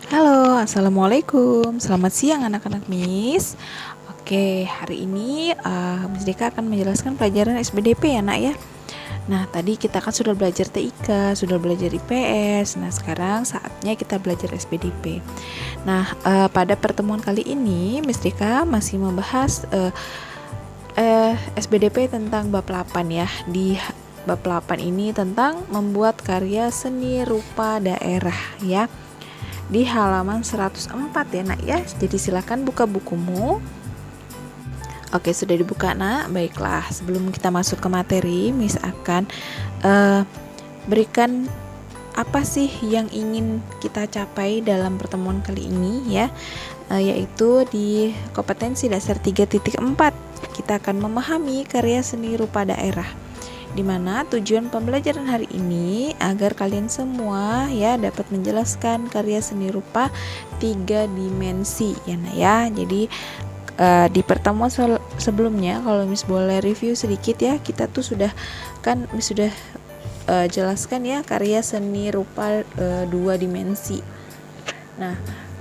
Halo, assalamualaikum. Selamat siang anak-anak Miss. Oke, hari ini Miss Deka akan menjelaskan pelajaran SBDP ya nak ya. Nah, tadi kita kan sudah belajar TIK, sudah belajar IPS. Nah, sekarang saatnya kita belajar SBDP. Nah, pada pertemuan kali ini Miss Deka masih membahas SBDP tentang bab 8 ya. Di bab 8 ini tentang membuat karya seni rupa daerah ya. Di halaman 104 ya nak ya. Jadi silakan buka bukumu. Oke, sudah dibuka nak. Baiklah, sebelum kita masuk ke materi, Miss akan berikan apa sih yang ingin kita capai dalam pertemuan kali ini ya, yaitu di kompetensi dasar 3.4 kita akan memahami karya seni rupa daerah, di mana tujuan pembelajaran hari ini agar kalian semua ya dapat menjelaskan karya seni rupa 3 dimensi ya nah ya. Jadi di pertemuan sebelumnya kalau Miss boleh review sedikit ya, kita tuh sudah Miss sudah jelaskan ya karya seni rupa 2 dimensi. Nah,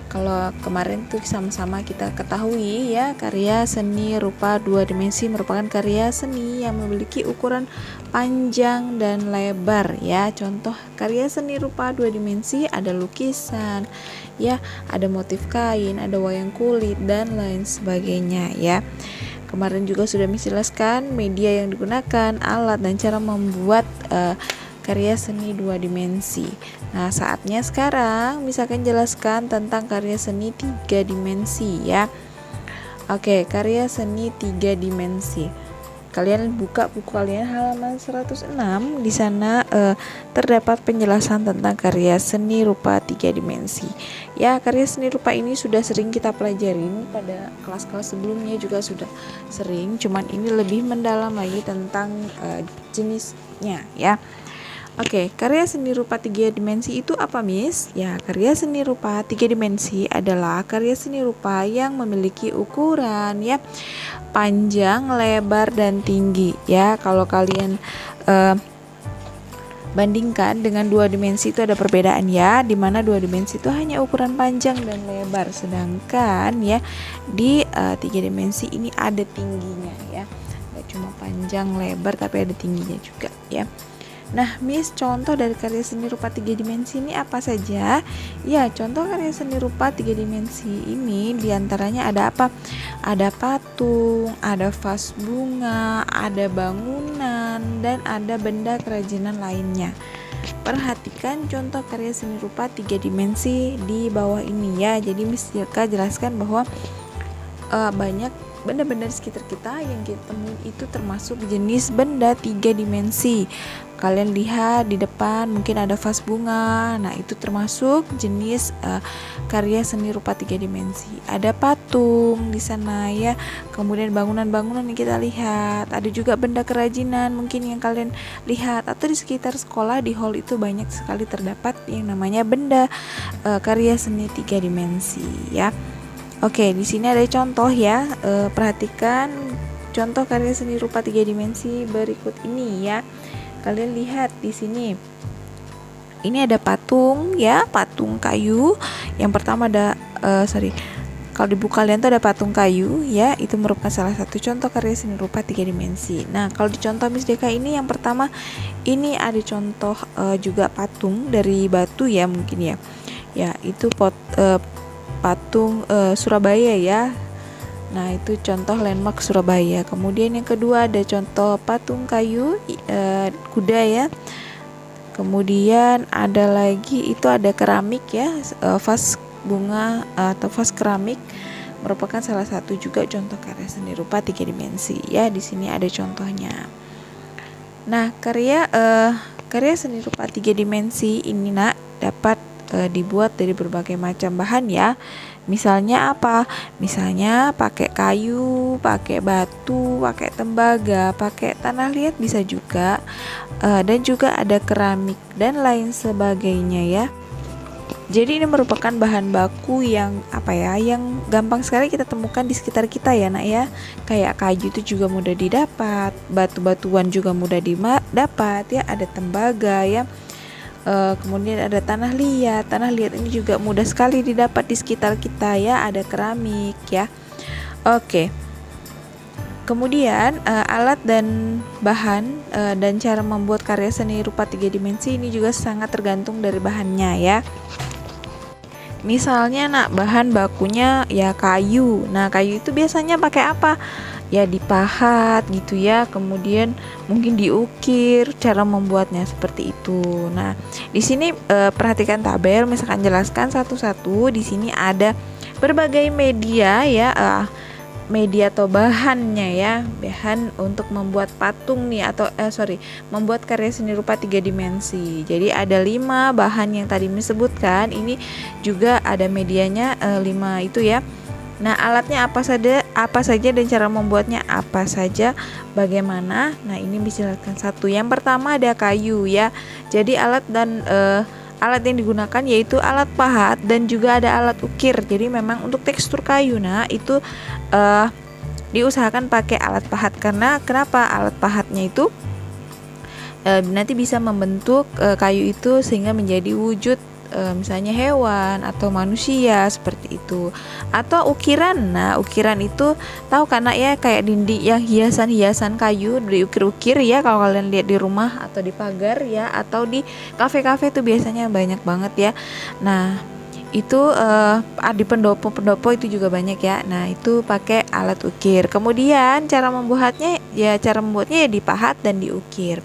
kalau kemarin tuh sama-sama kita ketahui ya, karya seni rupa 2 dimensi merupakan karya seni yang memiliki ukuran panjang dan lebar ya. Contoh karya seni rupa 2 dimensi ada lukisan ya, ada motif kain, ada wayang kulit dan lain sebagainya ya. Kemarin juga sudah menjelaskan media yang digunakan, alat dan cara membuat karya seni 2 dimensi. Nah, saatnya sekarang misalkan jelaskan tentang karya seni 3 dimensi ya. Oke, karya seni 3 dimensi. Kalian buka buku kalian halaman 106. Di sana terdapat penjelasan tentang karya seni rupa 3 dimensi. Ya, karya seni rupa ini sudah sering kita pelajarin pada kelas-kelas sebelumnya juga sudah sering, cuman ini lebih mendalam lagi tentang jenisnya ya. Oke, karya seni rupa 3 dimensi itu apa, Miss? Ya, karya seni rupa 3 dimensi adalah karya seni rupa yang memiliki ukuran ya, panjang, lebar, dan tinggi ya. Kalau kalian bandingkan dengan 2 dimensi itu ada perbedaan ya, dimana 2 dimensi itu hanya ukuran panjang dan lebar, sedangkan ya di 3 dimensi ini ada tingginya ya, gak cuma panjang lebar tapi ada tingginya juga ya. Nah, Miss, contoh dari karya seni rupa 3 dimensi ini apa saja? Ya, contoh karya seni rupa 3 dimensi ini diantaranya ada apa? Ada patung, ada vas bunga, ada bangunan, dan ada benda kerajinan lainnya. Perhatikan contoh karya seni rupa 3 dimensi di bawah ini ya. Jadi Miss Jaka jelaskan bahwa banyak benda-benda di sekitar kita yang kita temuin itu termasuk jenis benda 3 dimensi. Kalian lihat di depan mungkin ada vas bunga. Nah, itu termasuk jenis karya seni rupa 3 dimensi. Ada patung di sana ya. Kemudian bangunan-bangunan yang kita lihat. Ada juga benda kerajinan mungkin yang kalian lihat, atau di sekitar sekolah di hall itu banyak sekali terdapat yang namanya benda karya seni 3 dimensi ya. Oke, di sini ada contoh ya. Perhatikan contoh karya seni rupa 3 dimensi berikut ini ya. Kalian lihat di sini. Ini ada patung ya, patung kayu. Yang pertama ada kalau di buku kalian tuh ada patung kayu ya, itu merupakan salah satu contoh karya seni rupa 3 dimensi. Nah, kalau di contoh Miss Deka ini yang pertama ini ada contoh juga patung dari batu ya mungkin ya. Ya, itu patung Surabaya ya. Nah, itu contoh landmark Surabaya. Kemudian yang kedua ada contoh patung kayu kuda ya. Kemudian ada lagi itu ada keramik ya, vas bunga atau vas keramik merupakan salah satu juga contoh karya seni rupa 3 dimensi ya. Di sini ada contohnya. Nah, karya seni rupa 3 dimensi ini nak dapat dibuat dari berbagai macam bahan ya. Misalnya apa? Misalnya pakai kayu, pakai batu, pakai tembaga, pakai tanah liat bisa juga, dan juga ada keramik dan lain sebagainya ya. Jadi ini merupakan bahan baku yang yang gampang sekali kita temukan di sekitar kita ya nak ya. Kayak kayu itu juga mudah didapat, batu-batuan juga mudah didapat ya, ada tembaga ya. Kemudian ada tanah liat. Tanah liat ini juga mudah sekali didapat di sekitar kita ya. Ada keramik ya. Oke. Kemudian alat dan bahan dan cara membuat karya seni rupa 3 dimensi ini juga sangat tergantung dari bahannya ya. Misalnya bahan bakunya ya kayu. Nah, kayu itu biasanya pakai apa? Ya dipahat gitu ya, kemudian mungkin diukir, cara membuatnya seperti itu. Nah, di sini perhatikan tabel, misalkan jelaskan satu-satu. Di sini ada berbagai media ya, media atau bahannya ya, bahan untuk membuat patung nih atau membuat karya seni rupa 3 dimensi. Jadi ada 5 bahan yang tadi disebutkan, ini juga ada medianya 5 itu ya. Nah, alatnya apa saja dan cara membuatnya apa saja, bagaimana? Nah, ini bisa dijelaskan satu. Yang pertama ada kayu ya. Jadi alat yang digunakan yaitu alat pahat dan juga ada alat ukir. Jadi memang untuk tekstur kayu itu diusahakan pakai alat pahat, karena kenapa? Alat pahatnya itu nanti bisa membentuk kayu itu sehingga menjadi wujud misalnya hewan atau manusia seperti itu. Atau ukiran. Nah, ukiran itu tahu karena ya kayak dinding yang hiasan-hiasan kayu diukir-ukir ya, kalau kalian lihat di rumah atau di pagar ya, atau di kafe-kafe itu biasanya banyak banget ya. Nah, itu di pendopo itu juga banyak ya. Nah, itu pakai alat ukir. Kemudian cara membuatnya ya dipahat dan diukir.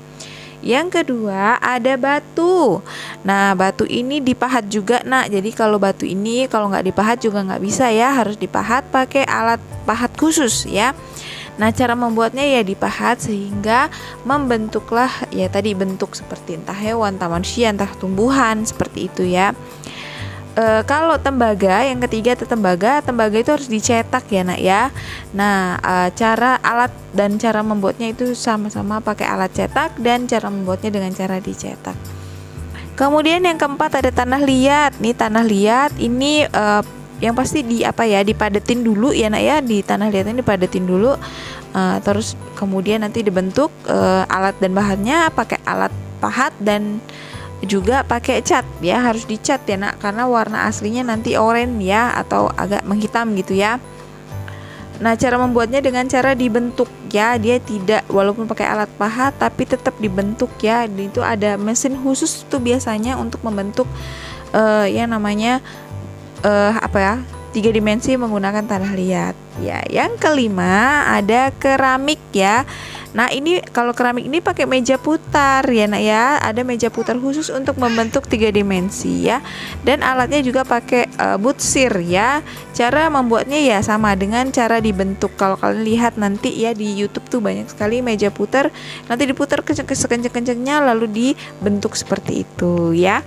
Yang kedua ada batu. Nah, batu ini dipahat juga jadi kalau batu ini kalau nggak dipahat juga nggak bisa ya, harus dipahat pakai alat pahat khusus ya. Nah, cara membuatnya ya dipahat sehingga membentuklah ya tadi bentuk seperti entah hewan, entah manusia, entah tumbuhan seperti itu ya. Kalau tembaga, yang ketiga itu tembaga itu harus dicetak ya ya. Nah, cara alat dan cara membuatnya itu sama-sama pakai alat cetak dan cara membuatnya dengan cara dicetak. Kemudian yang keempat ada tanah liat. Nih tanah liat ini yang pasti dipadetin dulu ya ya, di tanah liat ini dipadetin dulu. Terus kemudian nanti dibentuk alat dan bahannya pakai alat pahat dan juga pakai cat ya, harus dicat ya karena warna aslinya nanti oranye ya atau agak menghitam gitu ya. Nah, cara membuatnya dengan cara dibentuk ya, dia tidak walaupun pakai alat pahat tapi tetap dibentuk ya. Itu ada mesin khusus tuh biasanya untuk membentuk yang namanya 3 dimensi menggunakan tanah liat ya. Yang kelima ada keramik ya. Nah, ini kalau keramik ini pakai meja putar ya ya, ada meja putar khusus untuk membentuk 3 dimensi ya. Dan alatnya juga pakai butsir ya. Cara membuatnya ya sama dengan cara dibentuk. Kalau kalian lihat nanti ya di YouTube tuh banyak sekali meja putar, nanti diputar sekenceng-kencengnya lalu dibentuk seperti itu ya.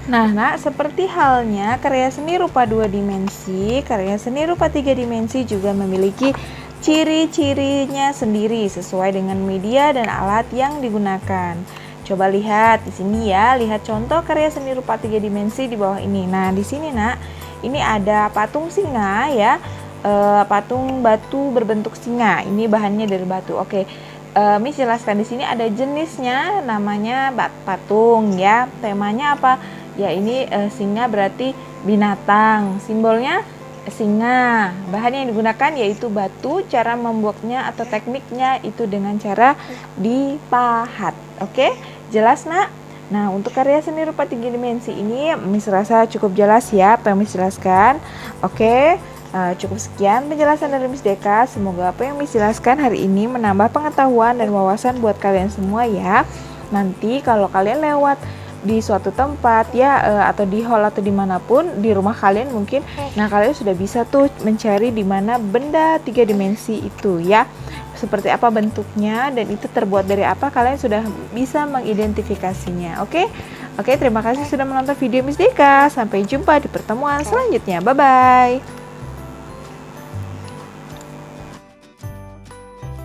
Nah, seperti halnya karya seni rupa 2 dimensi, karya seni rupa 3 dimensi juga memiliki ciri-cirinya sendiri sesuai dengan media dan alat yang digunakan. Coba lihat di sini ya, lihat contoh karya seni rupa 3 dimensi di bawah ini. Nah, di sini ini ada patung singa ya, patung batu berbentuk singa. Ini bahannya dari batu. Oke. Miss jelaskan di sini ada jenisnya, namanya patung ya. Temanya apa? Ya, ini singa berarti binatang. Simbolnya singa. Bahan yang digunakan yaitu batu. Cara membuatnya atau tekniknya itu dengan cara dipahat. Oke, jelas nak? Nah, untuk karya seni rupa 3 dimensi ini Miss rasa cukup jelas ya apa yang Miss jelaskan. Oke, cukup sekian penjelasan dari Miss Deka. Semoga apa yang Miss jelaskan hari ini menambah pengetahuan dan wawasan buat kalian semua ya. Nanti kalau kalian lewat di suatu tempat ya atau di hall atau dimanapun di rumah kalian mungkin, nah kalian sudah bisa tuh mencari di mana benda 3 dimensi itu ya, seperti apa bentuknya dan itu terbuat dari apa, kalian sudah bisa mengidentifikasinya. Oke, terima kasih sudah menonton video Miss Deka. Sampai jumpa di pertemuan selanjutnya. Bye bye.